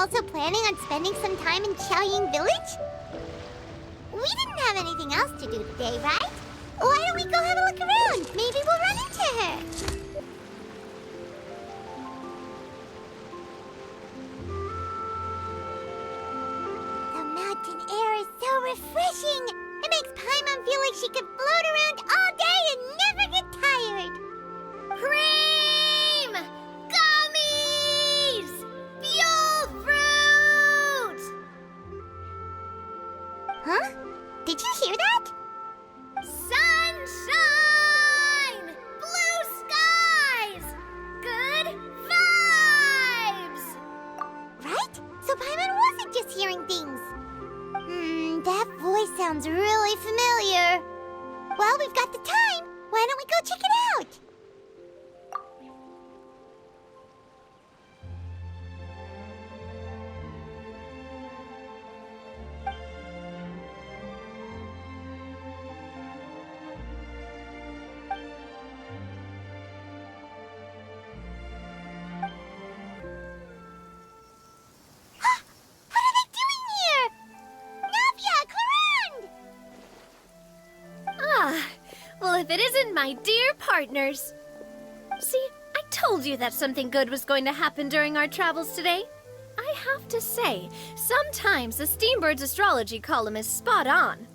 also planning on spending some time in Xiaoying Village? We didn't have anything else to do today, right? Why don't we go have a look around? Maybe we'll run into her. The mountain air is so refreshing. It makes Paimon feel like she could float around all day and never get tired. Cream! Gummies! Fuel fruit! Huh? Did you hear that? Sunshine! Blue skies! Good vibes! Right? So Paimon wasn't just hearing things. That voice sounds really familiar. Well, we've got the time. Why don't we go check it out? Well, if it isn't my dear partners. See, I told you that something good was going to happen during our travels today. I have to say, sometimes the Steambird's astrology column is spot on.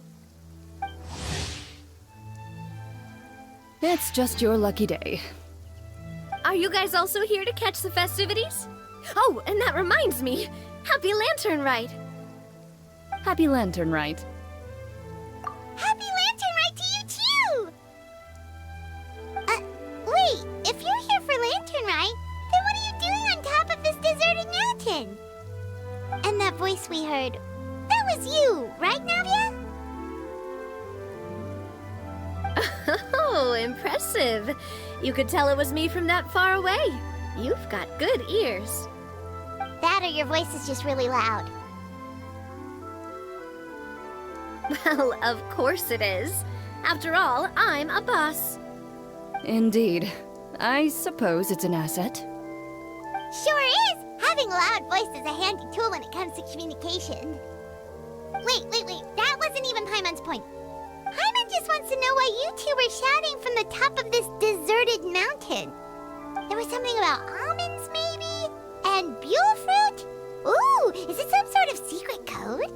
It's just your lucky day. Are you guys also here to catch the festivities? Oh, and that reminds me, Happy Lantern Ride! Happy Lantern Rite. Happy Lantern Ride to you too! Wait, if you're here for Lantern Ride, then what are you doing on top of this deserted mountain? And that voice we heard, that was you, right, Navia? Oh, impressive. You could tell it was me from that far away. You've got good ears. That or your voice is just really loud. Well, of course it is. After all, I'm a boss. Indeed. I suppose it's an asset. Sure is! Having a loud voice is a handy tool when it comes to communication. Wait. That wasn't even Paimon's point. Paimon just wants to know why you two were shouting from the top of this deserted mountain. There was something about almonds, maybe? And buell fruit? Ooh, is it some sort of secret code?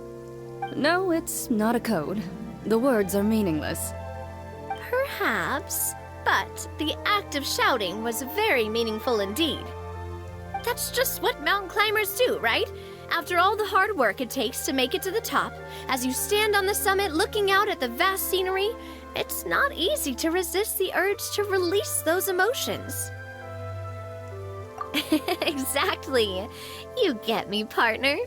No, it's not a code. The words are meaningless. Perhaps, but the act of shouting was very meaningful indeed. That's just what mountain climbers do, right? After all the hard work it takes to make it to the top, as you stand on the summit looking out at the vast scenery, it's not easy to resist the urge to release those emotions. Exactly. You get me, partner.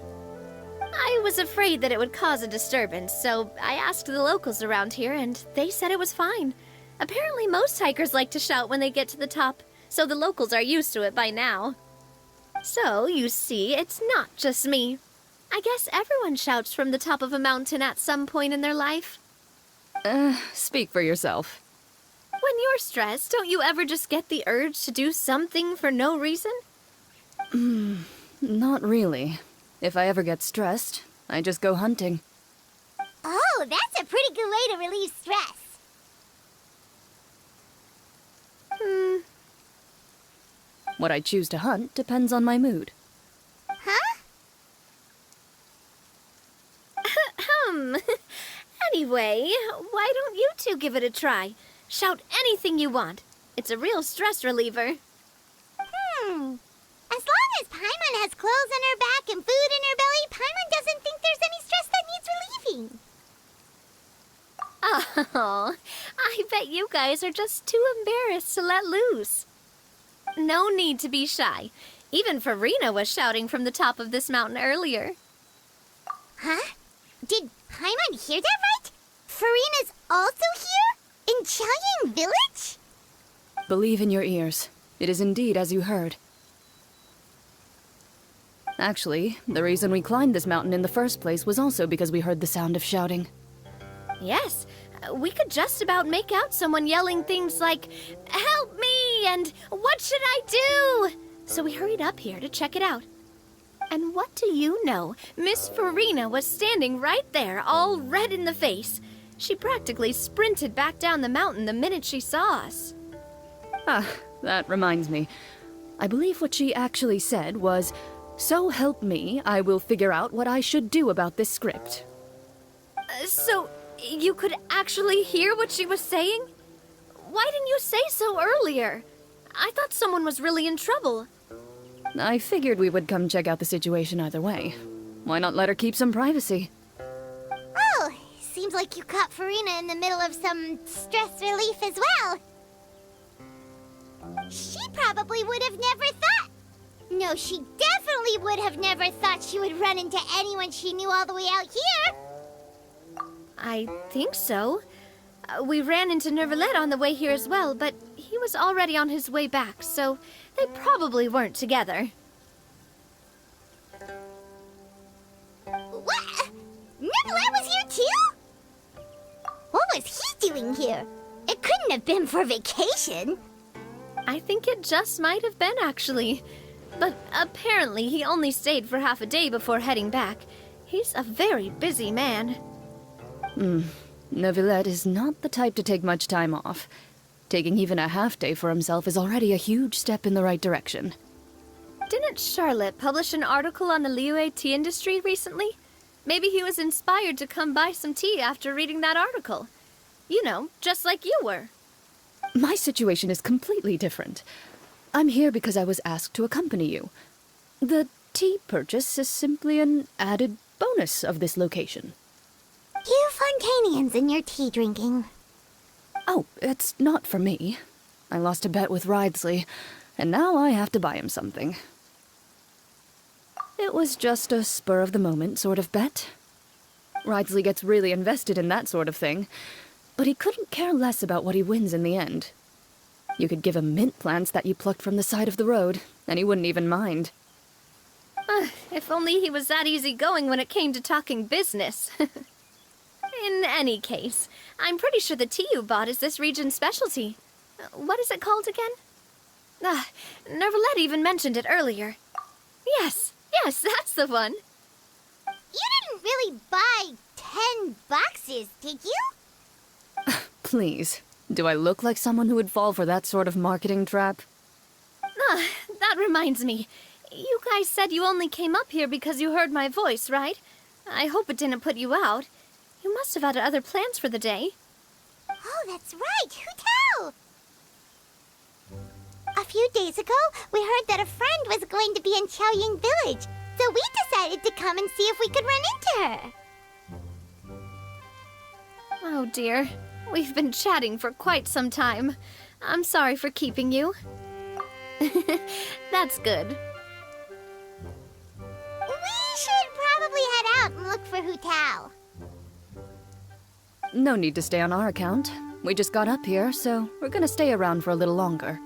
I was afraid that it would cause a disturbance, so I asked the locals around here, and they said it was fine. Apparently most hikers like to shout when they get to the top, so the locals are used to it by now. So, you see, it's not just me. I guess everyone shouts from the top of a mountain at some point in their life. Speak for yourself. When you're stressed, don't you ever just get the urge to do something for no reason? Not really. If I ever get stressed, I just go hunting. Oh, that's a pretty good way to relieve stress. What I choose to hunt depends on my mood. Huh? Anyway, why don't you two give it a try? Shout anything you want. It's a real stress reliever. As long as Paimon has clothes on her back and food in her belly, Paimon doesn't think there's any stress that needs relieving. Oh, I bet you guys are just too embarrassed to let loose. No need to be shy. Even Farina was shouting from the top of this mountain earlier. Huh? Did Paimon hear that right? Farina's also here? In Xiaoying Village? Believe in your ears. It is indeed as you heard. Actually, the reason we climbed this mountain in the first place was also because we heard the sound of shouting. Yes, we could just about make out someone yelling things like, "Help me!" and "What should I do?" So we hurried up here to check it out. And what do you know? Miss Farina was standing right there, all red in the face. She practically sprinted back down the mountain the minute she saw us. Ah, that reminds me. I believe what she actually said was, "So help me, I will figure out what I should do about this script." So, you could actually hear what she was saying? Why didn't you say so earlier? I thought someone was really in trouble. I figured we would come check out the situation either way. Why not let her keep some privacy? Oh, seems like you caught Farina in the middle of some stress relief as well. She probably would have never thought. No, she definitely would have never thought she would run into anyone she knew all the way out here. I think so. We ran into Nervalet on the way here as well, but he was already on his way back, so they probably weren't together. What? Nervalet was here too? What was he doing here? It couldn't have been for vacation. I think it just might have been, actually. But apparently he only stayed for half a day before heading back. He's a very busy man. Neuvillette is not the type to take much time off. Taking even a half day for himself is already a huge step in the right direction. Didn't Charlotte publish an article on the Liyue tea industry recently? Maybe he was inspired to come buy some tea after reading that article. You know, just like you were. My situation is completely different. I'm here because I was asked to accompany you. The tea purchase is simply an added bonus of this location. You Fontanians and your tea drinking. Oh, it's not for me. I lost a bet with Ridesley, and now I have to buy him something. It was just a spur-of-the-moment sort of bet. Ridesley gets really invested in that sort of thing, but he couldn't care less about what he wins in the end. You could give him mint plants that you plucked from the side of the road, and he wouldn't even mind. If only he was that easygoing when it came to talking business. In any case, I'm pretty sure the tea you bought is this region's specialty. What is it called again? Nervalet even mentioned it earlier. Yes, that's the one. You didn't really buy 10 boxes, did you? Please, do I look like someone who would fall for that sort of marketing trap? That reminds me. You guys said you only came up here because you heard my voice, right? I hope it didn't put you out. You must have had other plans for the day. Oh, that's right. Who tell? A few days ago, we heard that a friend was going to be in Xiaoying Village, so we decided to come and see if we could run into her. Oh dear. We've been chatting for quite some time. I'm sorry for keeping you. That's good. We should probably head out and look for Hu Tao. No need to stay on our account. We just got up here, so we're gonna stay around for a little longer.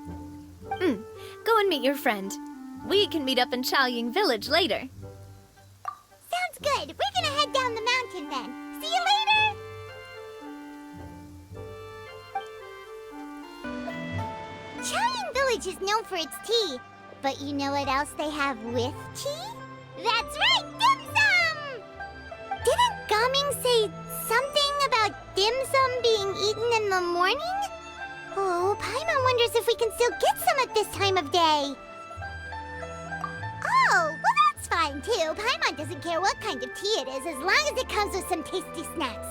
Go and meet your friend. We can meet up in Xiaoying Village later. Sounds good. We're gonna head down the mountain then. See you later! Xiaoying Village is known for its tea, but you know what else they have with tea? That's right, dim sum! Didn't Gaming say something about dim sum being eaten in the morning? Oh, Paimon wonders if we can still get some at this time of day. Oh, well that's fine too. Paimon doesn't care what kind of tea it is as long as it comes with some tasty snacks.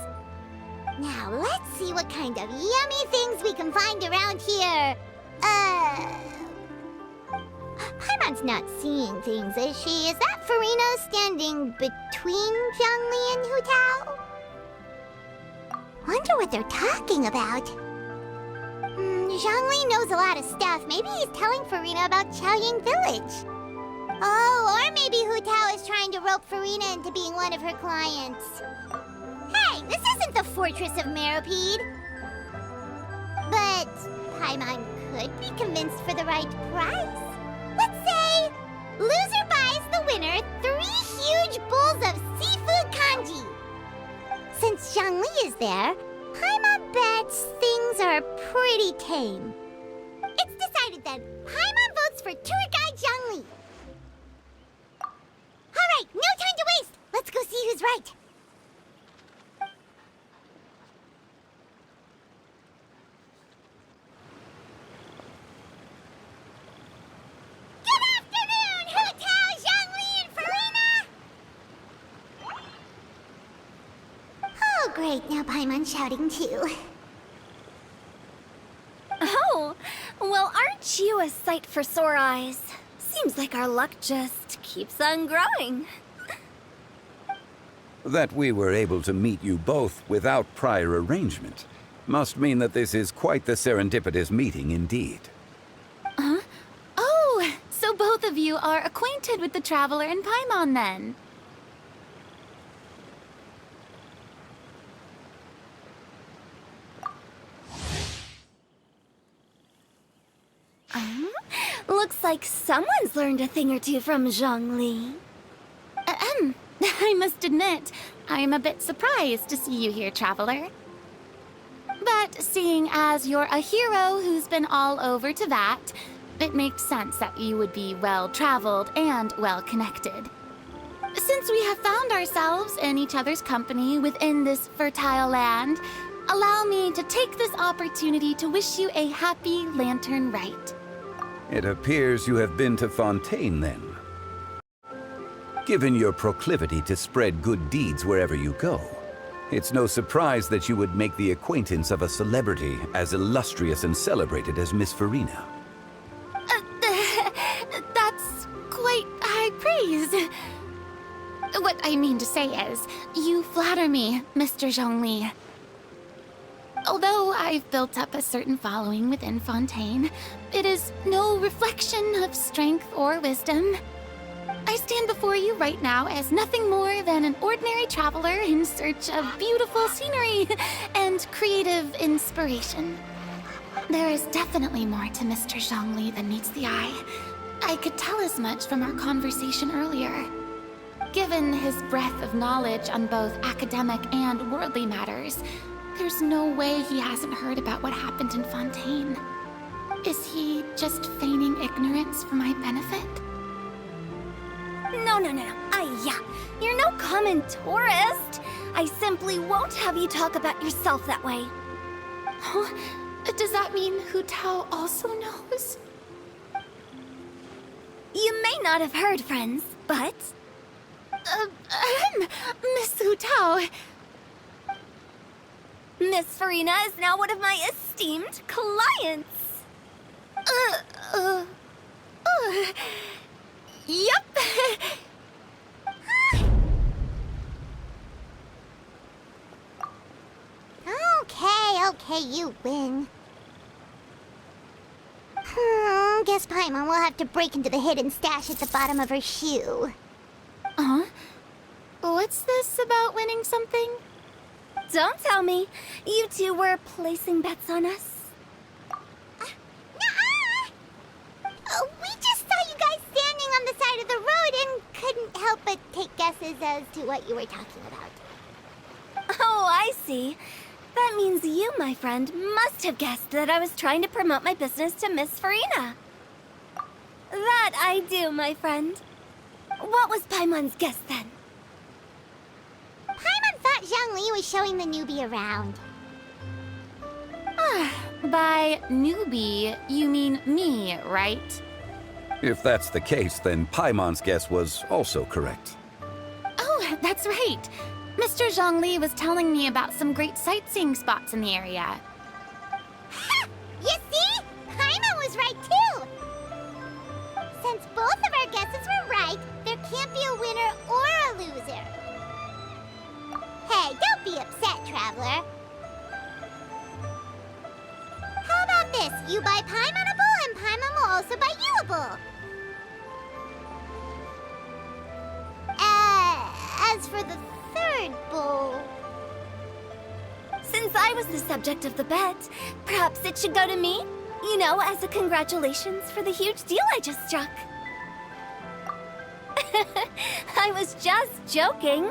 Now, let's see what kind of yummy things we can find around here. Paimon's not seeing things, is she? Is that Farina standing between Zhongli and Hu Tao? Wonder what they're talking about. Zhongli knows a lot of stuff. Maybe he's telling Farina about Xiaoying Village. Oh, or maybe Hu Tao is trying to rope Farina into being one of her clients. Hey, this isn't the Fortress of Meropide. But Paimon could be convinced for the right price. Let's say loser buys the winner 3 huge bowls of seafood kanji. Since Zhongli is there, Paimon bets things are pretty tame. It's decided then. Paimon votes for tour guide Zhongli. right, no time to waste! Let's go see who's right. Good afternoon, Hu Tao, Zhongli, and Farina! Oh, great, now Paimon's shouting too. Oh, well, aren't you a sight for sore eyes? Seems like our luck just keeps on growing. That we were able to meet you both without prior arrangement must mean that this is quite the serendipitous meeting indeed. Oh, so both of you are acquainted with the Traveler and Paimon then? Looks like someone's learned a thing or two from Zhongli. I must admit, I am a bit surprised to see you here, Traveler. But seeing as you're a hero who's been all over Teyvat, it makes sense that you would be well-traveled and well-connected. Since we have found ourselves in each other's company within this fertile land, allow me to take this opportunity to wish you a happy Lantern Rite. It appears you have been to Fontaine then. Given your proclivity to spread good deeds wherever you go, it's no surprise that you would make the acquaintance of a celebrity as illustrious and celebrated as Miss Farina. That's quite high praise. What I mean to say is, you flatter me, Mr. Zhongli. Although I've built up a certain following within Fontaine, it is no reflection of strength or wisdom. I stand before you right now as nothing more than an ordinary traveler in search of beautiful scenery and creative inspiration. There is definitely more to Mr. Zhongli than meets the eye. I could tell as much from our conversation earlier. Given his breadth of knowledge on both academic and worldly matters, there's no way he hasn't heard about what happened in Fontaine. Is he just feigning ignorance for my benefit? No. You're no common tourist. I simply won't have you talk about yourself that way. Oh, does that mean Hu Tao also knows? You may not have heard, friends, but... Miss Hu Tao. Miss Farina is now one of my esteemed clients. Yep. Okay, you win. Guess Paimon will have to break into the hidden stash at the bottom of her shoe. What's this about winning something? Don't tell me. You two were placing bets on us. We just saw you guys standing on the side of the road and couldn't help but take guesses as to what you were talking about. Oh, I see. That means you, my friend, must have guessed that I was trying to promote my business to Miss Farina. That I do, my friend. What was Paimon's guess then? Paimon thought Zhongli was showing the newbie around. By newbie, you mean me, right? If that's the case, then Paimon's guess was also correct. Oh, that's right. Mr. Zhongli was telling me about some great sightseeing spots in the area. Ha! You see? Paimon was right too! Since both of our guesses were right, there can't be a winner or a loser. Hey, don't be upset, Traveler. How about this? You buy Paimonable and Paimon will also buy youable. As for the third bowl... Since I was the subject of the bet, perhaps it should go to me? You know, as a congratulations for the huge deal I just struck. I was just joking.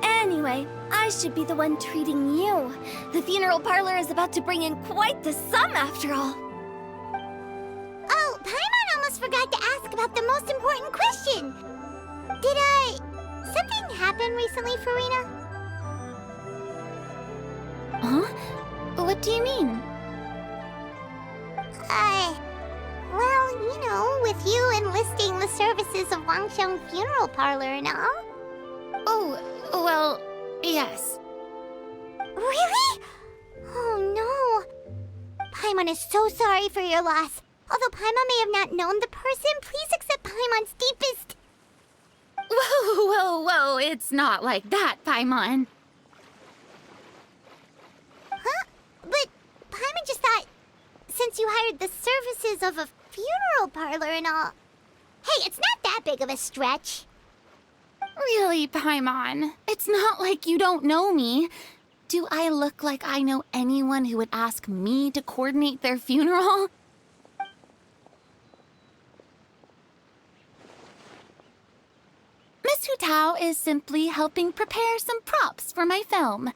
Anyway, I should be the one treating you. The funeral parlor is about to bring in quite the sum after all. Oh, Paimon almost forgot to ask about the most important question. Did, something happen recently, Farina? Huh? What do you mean? Well, you know, with you enlisting the services of Wangsheng Funeral Parlor and all. Oh, well, yes. Really? Oh, no. Paimon is so sorry for your loss. Although Paimon may have not known the person, please accept Paimon's deepest... Whoa, it's not like that, Paimon. Huh? But Paimon just thought, since you hired the services of a funeral parlor and all... Hey, it's not that big of a stretch. Really, Paimon? It's not like you don't know me. Do I look like I know anyone who would ask me to coordinate their funeral? Miss Hu Tao is simply helping prepare some props for my film.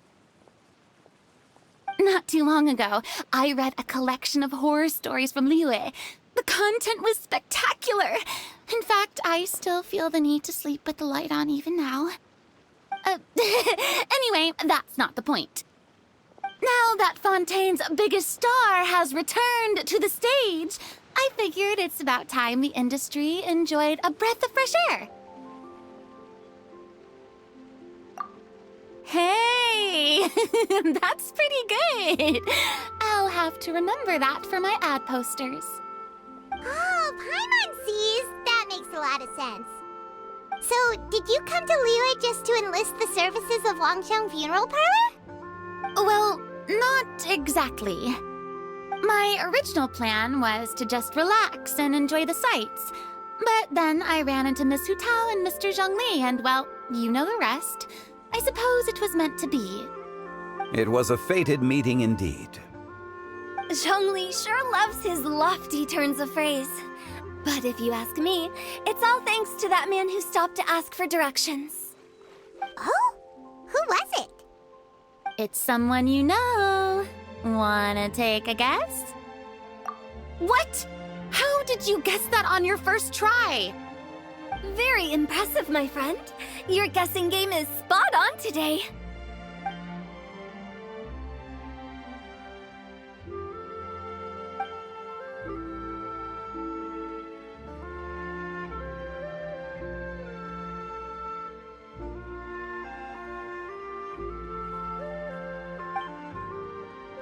Not too long ago, I read a collection of horror stories from Liyue. The content was spectacular. In fact, I still feel the need to sleep with the light on even now. Anyway, that's not the point. Now that Fontaine's biggest star has returned to the stage, I figured it's about time the industry enjoyed a breath of fresh air. Hey, that's pretty good. I'll have to remember that for my ad posters. Oh, Paimon sees. That makes a lot of sense. So, did you come to Liyue just to enlist the services of Wangsheng Funeral Parlor? Well, not exactly. My original plan was to just relax and enjoy the sights. But then I ran into Miss Hu Tao and Mr. Zhongli, and well, you know the rest. I suppose it was meant to be. It was a fated meeting indeed. Zhongli sure loves his lofty turns of phrase. But if you ask me, it's all thanks to that man who stopped to ask for directions. Oh? Who was it? It's someone you know. Wanna take a guess? What? How did you guess that on your first try? Very impressive, my friend. Your guessing game is spot on today.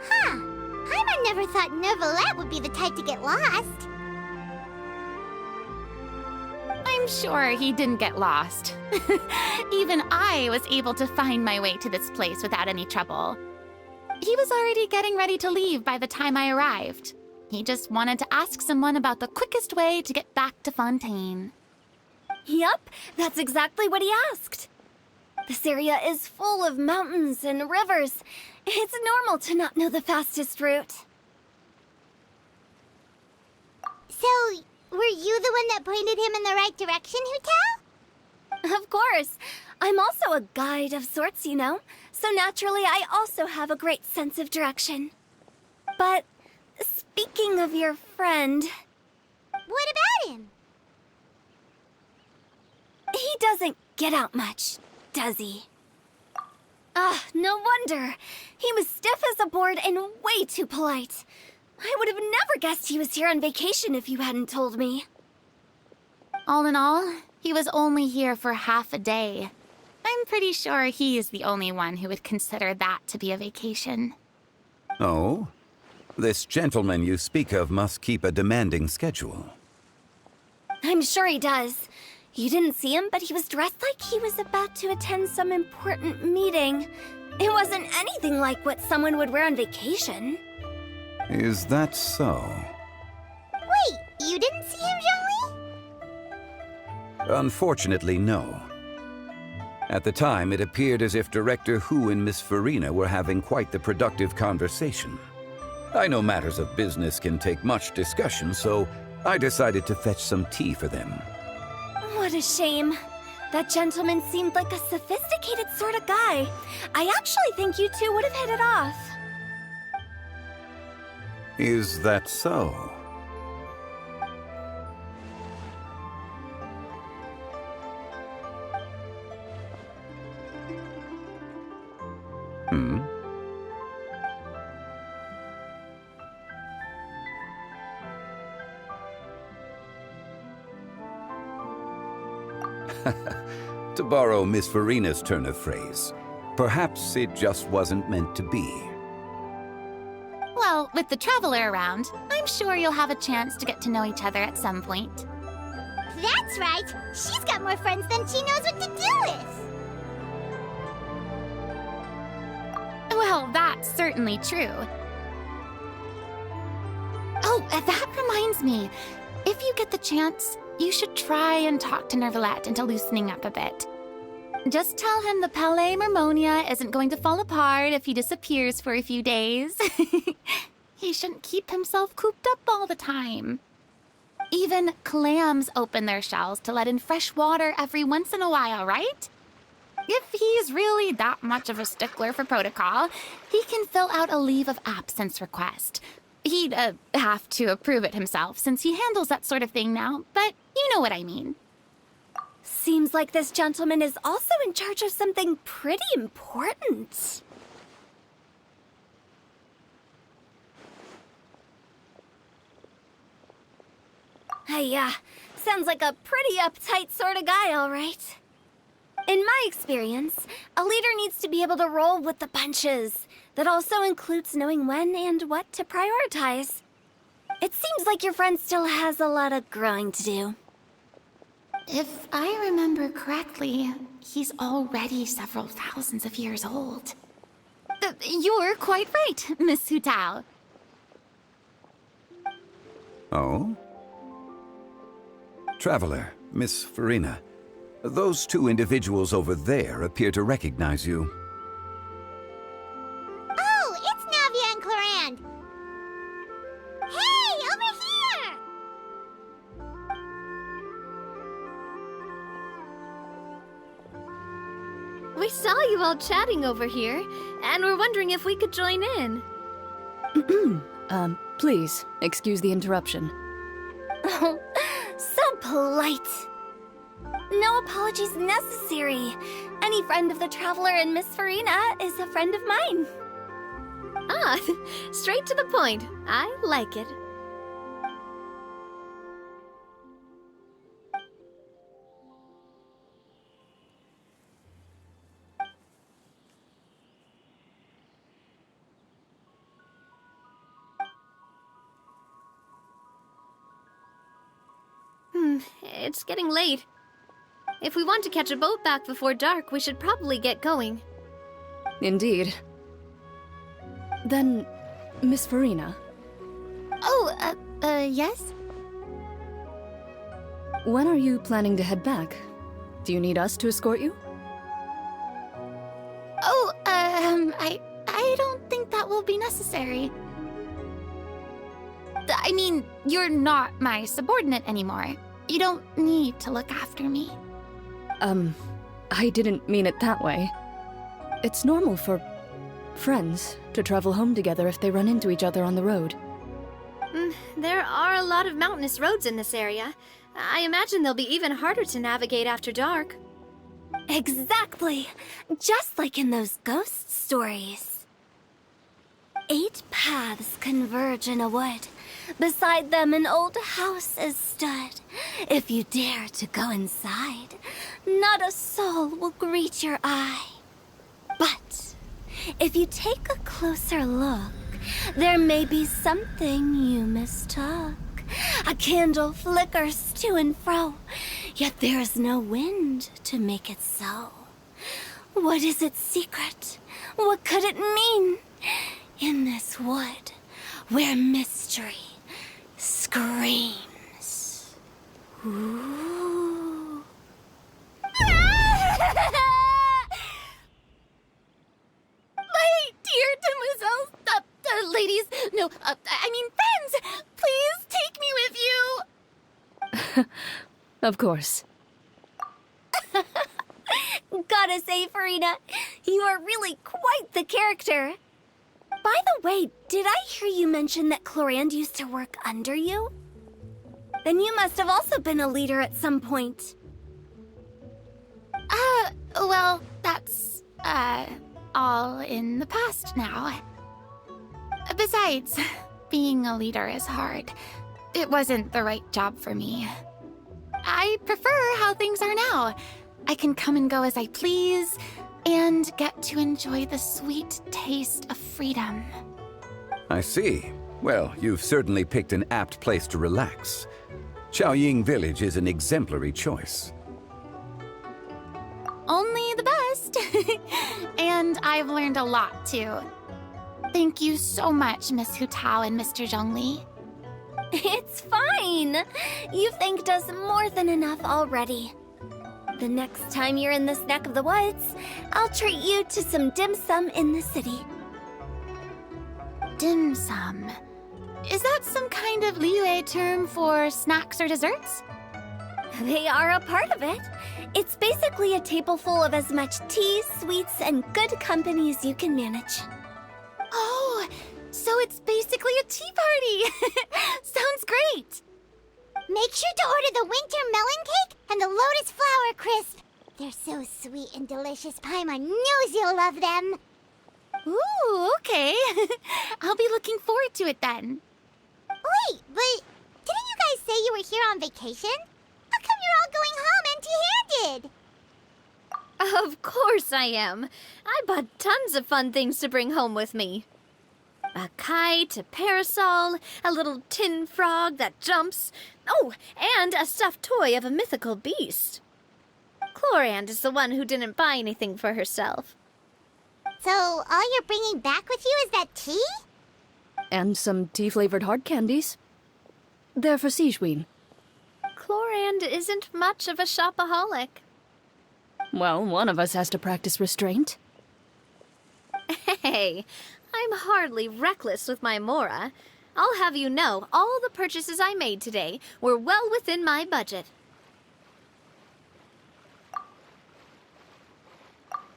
Huh. Paimon never thought Neuvillette would be the type to get lost. I'm sure he didn't get lost. Even I was able to find my way to this place without any trouble. He was already getting ready to leave by the time I arrived. He just wanted to ask someone about the quickest way to get back to Fontaine. Yup, that's exactly what he asked. This area is full of mountains and rivers. It's normal to not know the fastest route. So, were you the one that pointed him in the right direction, Hu Tao? Of course. I'm also a guide of sorts, you know. So naturally, I also have a great sense of direction. But speaking of your friend... What about him? He doesn't get out much, does he? Ah, no wonder. He was stiff as a board and way too polite. I would have never guessed he was here on vacation if you hadn't told me. All in all, he was only here for half a day. I'm pretty sure he is the only one who would consider that to be a vacation. Oh? This gentleman you speak of must keep a demanding schedule. I'm sure he does. You didn't see him, but he was dressed like he was about to attend some important meeting. It wasn't anything like what someone would wear on vacation. Is that so? Wait, you didn't see him, Zhongli? Unfortunately, no. At the time, it appeared as if Director Hu and Miss Farina were having quite the productive conversation. I know matters of business can take much discussion, so I decided to fetch some tea for them. What a shame. That gentleman seemed like a sophisticated sort of guy. I actually think you two would have hit it off. Is that so? To borrow Miss Farina's turn of phrase, perhaps it just wasn't meant to be. Well, with the traveler around, I'm sure you'll have a chance to get to know each other at some point. That's right. She's got more friends than she knows what to do with. Well, that's certainly true. Oh, that reminds me. If you get the chance, you should try and talk to Nervalette into loosening up a bit. Just tell him the Palais Mermonia isn't going to fall apart if he disappears for a few days. He shouldn't keep himself cooped up all the time. Even clams open their shells to let in fresh water every once in a while, right? If he's really that much of a stickler for protocol, he can fill out a leave of absence request. He'd have to approve it himself since he handles that sort of thing now, but you know what I mean. Seems like this gentleman is also in charge of something pretty important. Hey, sounds like a pretty uptight sort of guy, all right. In my experience, a leader needs to be able to roll with the punches. That also includes knowing when and what to prioritize. It seems like your friend still has a lot of growing to do. If I remember correctly, he's already several thousands of years old. You're quite right, Miss Hu Tao. Oh? Traveler, Miss Farina, those two individuals over there appear to recognize you. Oh, it's Navia and Clarand. Hey, over here! We saw you all chatting over here, and we're wondering if we could join in. Please, excuse the interruption. Oh, so polite. No apologies necessary. Any friend of the Traveler and Miss Farina is a friend of mine. Ah, straight to the point. I like it. It's getting late. If we want to catch a boat back before dark, we should probably get going. Indeed. Then, Miss Farina, Oh, yes? when are you planning to head back? Do you need us to escort you? Oh, I don't think that will be necessary. I mean, you're not my subordinate anymore. You don't need to look after me. I didn't mean it that way. It's normal for friends to travel home together if they run into each other on the road. There are a lot of mountainous roads in this area. I imagine they'll be even harder to navigate after dark. Exactly. Just like in those ghost stories. 8 paths converge in a wood. Beside them an old house is stood. If you dare to go inside, not a soul will greet your eye. But if you take a closer look, there may be something you mistook. A candle flickers to and fro, yet there is no wind to make it so. What is its secret? What could it mean? In this wood, where mystery screams. Ooh. My dear demoiselles, ladies, no, I mean friends, please take me with you. Of course. Gotta say, Farina, you are really quite the character. By the way, did I hear you mention that Clarand used to work under you? Then you must have also been a leader at some point. Well, that's, all in the past now. Besides, being a leader is hard. It wasn't the right job for me. I prefer how things are now. I can come and go as I please, and get to enjoy the sweet taste of freedom. I see. Well, you've certainly picked an apt place to relax. Xiaoying Village is an exemplary choice. Only the best. And I've learned a lot, too. Thank you so much, Miss Hu Tao and Mr. Zhongli. It's fine. You thanked us more than enough already. The next time you're in this neck of the woods, I'll treat you to some dim sum in the city. Dim sum. Is that some kind of Liyue term for snacks or desserts? They are a part of it. It's basically a table full of as much tea, sweets, and good company as you can manage. Oh, so it's basically a tea party. Sounds great. Make sure to order the winter melon cake and the lotus flower crisp. They're so sweet and delicious. Paimon knows you'll love them. Ooh, okay. I'll be looking forward to it then. Wait, but didn't you guys say you were here on vacation? How come you're all going home empty-handed? Of course I am. I bought tons of fun things to bring home with me. A kite, a parasol, a little tin frog that jumps. Oh, and a stuffed toy of a mythical beast. Chlorand is the one who didn't buy anything for herself. So all you're bringing back with you is that tea? And some tea-flavored hard candies. They're for Sijwin. Chlorand isn't much of a shopaholic. Well, one of us has to practice restraint. Hey, I'm hardly reckless with my Mora. I'll have you know, all the purchases I made today were well within my budget.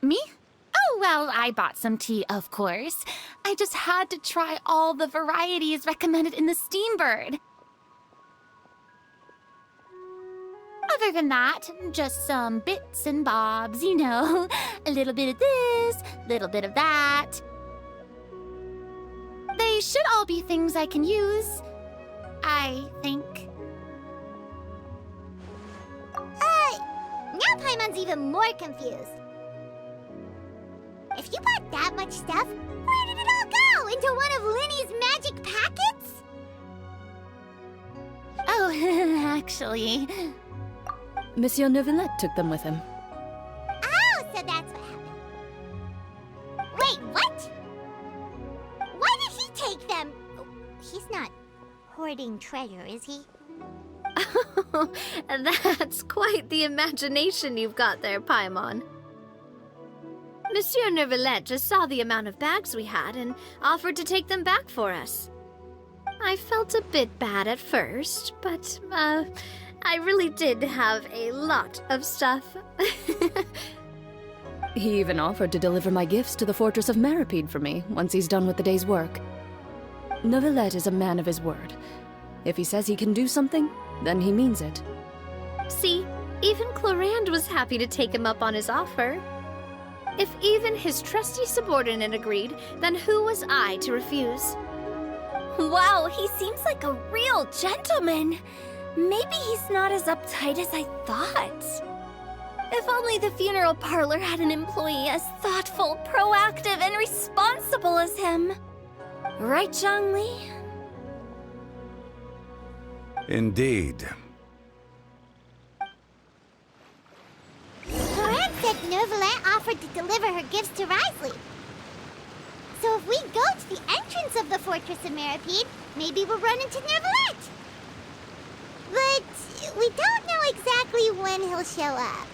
Me? Oh, well, I bought some tea, of course. I just had to try all the varieties recommended in the Steambird. Other than that, just some bits and bobs, you know. A little bit of this, a little bit of that. They should all be things I can use, I think. Now Paimon's even more confused. If you bought that much stuff, where did it all go? Into one of Linny's magic packets? Oh, actually... Monsieur Neuvillette took them with him. Oh, so that's what happened. Wait, what? Why did he take them? He's not hoarding treasure, is he? That's quite the imagination you've got there, Paimon. Monsieur Neuvillette just saw the amount of bags we had and offered to take them back for us. I felt a bit bad at first, but, I really did have a lot of stuff. He even offered to deliver my gifts to the Fortress of Maripede for me once he's done with the day's work. Neuvillette is a man of his word. If he says he can do something, then he means it. See, even Chlorand was happy to take him up on his offer. If even his trusty subordinate agreed, then who was I to refuse? Wow, he seems like a real gentleman. Maybe he's not as uptight as I thought. If only the funeral parlor had an employee as thoughtful, proactive, and responsible as him. Right, Zhongli? Indeed. Chlorand said Neuvillette offered to deliver her gifts to Risley. So if we go to the entrance of the Fortress of Maripede, maybe we'll run into Neuvillette. But we don't know exactly when he'll show up.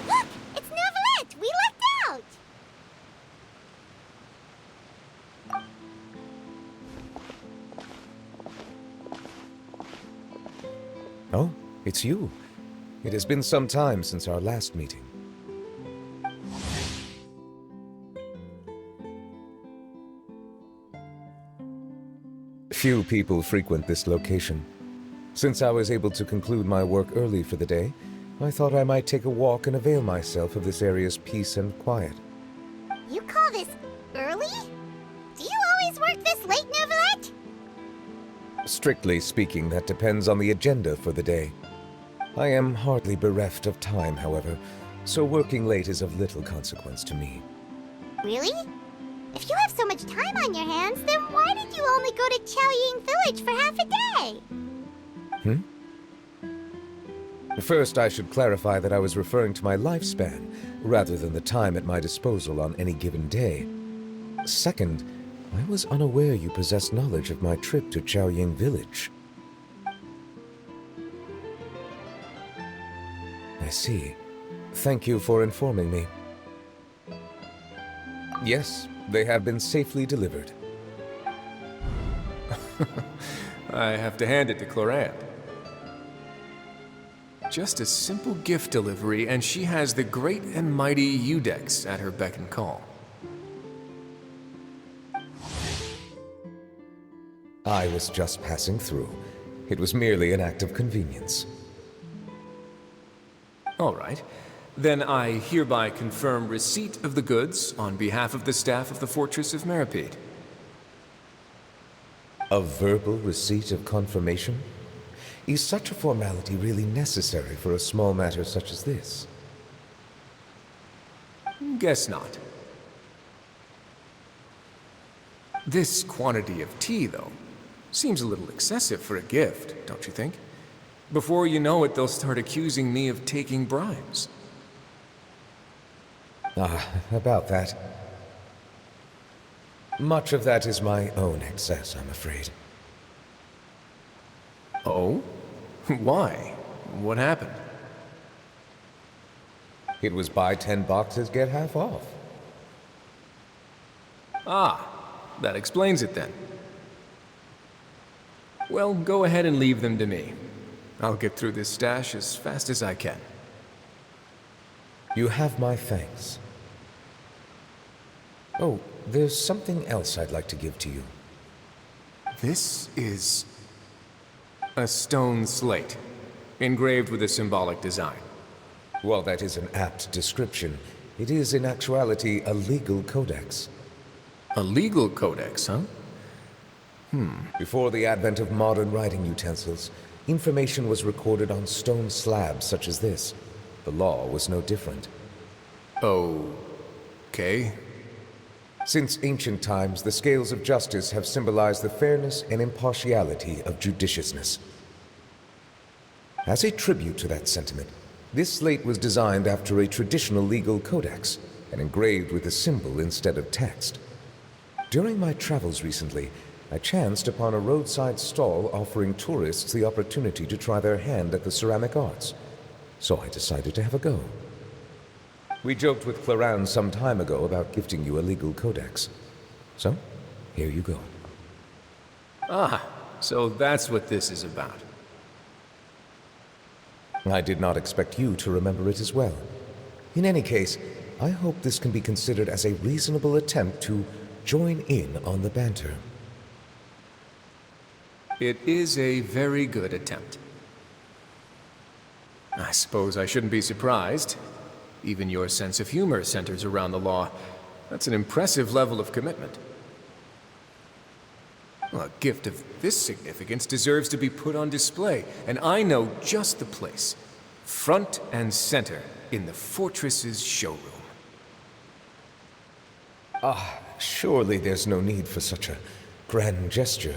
Look! It's Neuvillette! We lucked out! Oh, it's you. It has been some time since our last meeting. Few people frequent this location. Since I was able to conclude my work early for the day, I thought I might take a walk and avail myself of this area's peace and quiet. You call this early? Do you always work this late, Novelette? Strictly speaking, that depends on the agenda for the day. I am hardly bereft of time, however, so working late is of little consequence to me. Really? If you have so much time on your hands, then why did you only go to Chaoying Village for half a day? First, I should clarify that I was referring to my lifespan, rather than the time at my disposal on any given day. Second, I was unaware you possessed knowledge of my trip to Chaoying Village. I see. Thank you for informing me. Yes, they have been safely delivered. I have to hand it to Clorant. Just a simple gift delivery, and she has the great and mighty Udex at her beck and call. I was just passing through. It was merely an act of convenience. All right. Then I hereby confirm receipt of the goods on behalf of the staff of the Fortress of Meripede. A verbal receipt of confirmation? Is such a formality really necessary for a small matter such as this? Guess not. This quantity of tea, though, seems a little excessive for a gift, don't you think? Before you know it, they'll start accusing me of taking bribes. About that. Much of that is my own excess, I'm afraid. Oh? Why? What happened? It was buy 10 boxes, get half off. Ah, that explains it then. Well, go ahead and leave them to me. I'll get through this stash as fast as I can. You have my thanks. Oh, there's something else I'd like to give to you. This is a stone slate, engraved with a symbolic design. While that is an apt description, it is in actuality a legal codex. A legal codex, huh? Before the advent of modern writing utensils, information was recorded on stone slabs such as this. The law was no different. Okay. Since ancient times, the scales of justice have symbolized the fairness and impartiality of judiciousness. As a tribute to that sentiment, this slate was designed after a traditional legal codex and engraved with a symbol instead of text. During my travels recently, I chanced upon a roadside stall offering tourists the opportunity to try their hand at the ceramic arts, so I decided to have a go. We joked with Clorant some time ago about gifting you a legal codex. So, here you go. Ah, so that's what this is about. I did not expect you to remember it as well. In any case, I hope this can be considered as a reasonable attempt to join in on the banter. It is a very good attempt. I suppose I shouldn't be surprised. Even your sense of humor centers around the law. That's an impressive level of commitment. Well, a gift of this significance deserves to be put on display, and I know just the place. Front and center in the Fortress's showroom. Surely there's no need for such a grand gesture.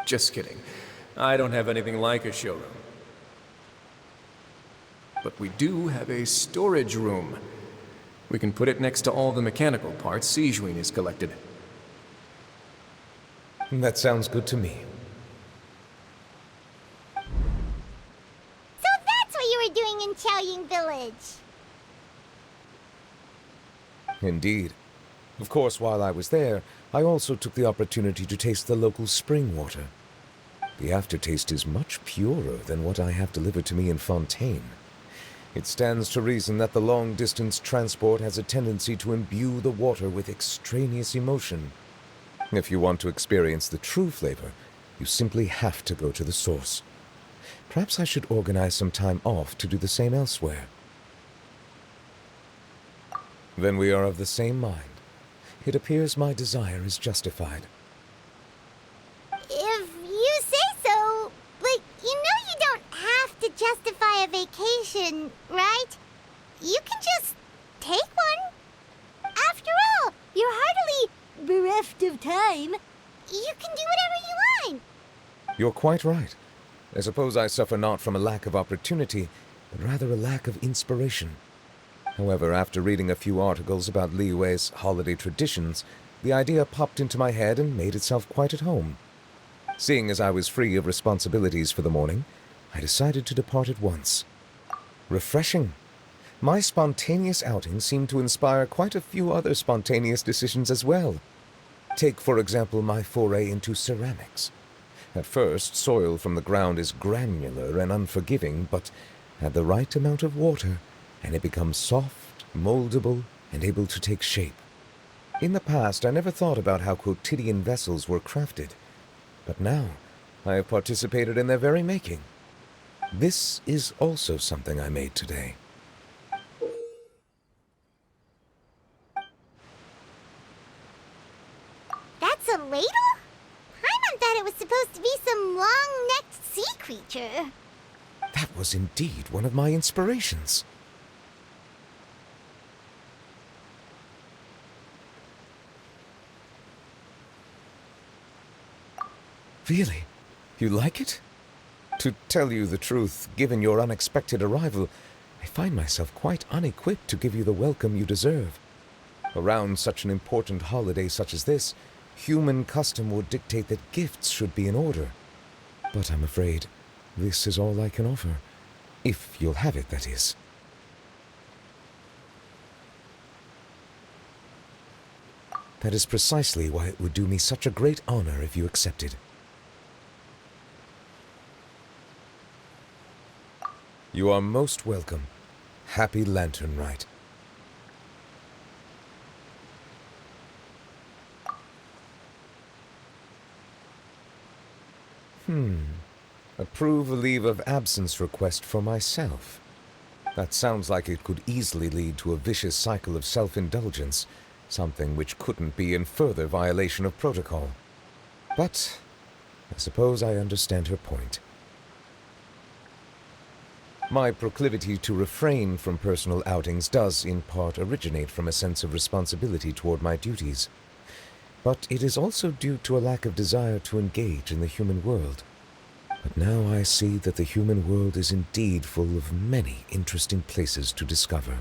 Just kidding. I don't have anything like a showroom. But we do have a storage room. We can put it next to all the mechanical parts Sijuin has collected. That sounds good to me. So that's what you were doing in Chaoying Village. Indeed. Of course, while I was there, I also took the opportunity to taste the local spring water. The aftertaste is much purer than what I have delivered to me in Fontaine. It stands to reason that the long-distance transport has a tendency to imbue the water with extraneous emotion. If you want to experience the true flavor, you simply have to go to the source. Perhaps I should organize some time off to do the same elsewhere. Then we are of the same mind. It appears my desire is justified. If you say so, but you know you don't have to justify a vacation, right? You can just take one. After all, you're hardly bereft of time. You can do whatever you want. You're quite right. I suppose I suffer not from a lack of opportunity, but rather a lack of inspiration. However, after reading a few articles about Liyue's holiday traditions, the idea popped into my head and made itself quite at home. Seeing as I was free of responsibilities for the morning, I decided to depart at once. Refreshing. My spontaneous outing seemed to inspire quite a few other spontaneous decisions as well. Take, for example, my foray into ceramics. At first, soil from the ground is granular and unforgiving, but add the right amount of water, and it becomes soft, moldable, and able to take shape. In the past, I never thought about how quotidian vessels were crafted, but now I have participated in their very making. This is also something I made today. That's a ladle? Paimon thought it was supposed to be some long-necked sea creature. That was indeed one of my inspirations. Really? You like it? To tell you the truth, given your unexpected arrival, I find myself quite unequipped to give you the welcome you deserve. Around such an important holiday such as this, human custom would dictate that gifts should be in order. But I'm afraid this is all I can offer. If you'll have it, that is. That is precisely why it would do me such a great honor if you accepted. You are most welcome. Happy Lantern Rite. Approve a leave of absence request for myself. That sounds like it could easily lead to a vicious cycle of self-indulgence, something which couldn't be in further violation of protocol. But I suppose I understand her point. My proclivity to refrain from personal outings does, in part, originate from a sense of responsibility toward my duties. But it is also due to a lack of desire to engage in the human world. But now I see that the human world is indeed full of many interesting places to discover.